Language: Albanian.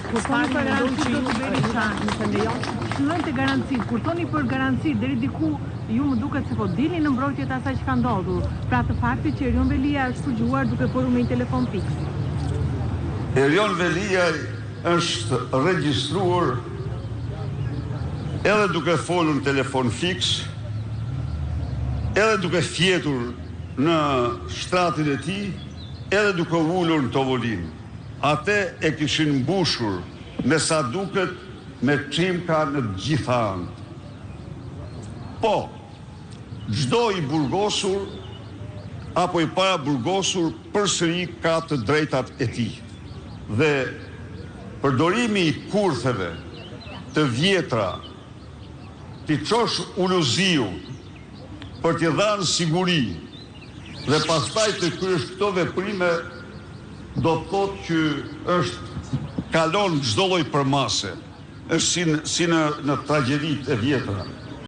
Kur thoni për garanci do të Berisha, nëse lejon, shënojmë të garanci. Kur thoni për garanci, deri diku ju më duket se po dilni në mbrojtjet asaj që ka ndodhur. Pra të faktit që Erion Velia është përgjuar duke folur me një telefon fiks. Erion Velia është regjistruar edhe duke folur në telefon fiks, edhe duke fjetur në shtratin e tij, edhe duke ullur në tovolinë. Ate e kishin mbushur me sa duket me çimka në gjitha anët. Po, çdo i burgosur apo i para burgosur përsëri ka të drejtat e tij. Dhe përdorimi i kurtheve të vjetra, t'i çosh uluziu për t'i dhënë siguri dhe pastaj të kryesh këto veprime, do të thotë që kalon çdo lloj përmase. Është si në tragjeditë e vjetra.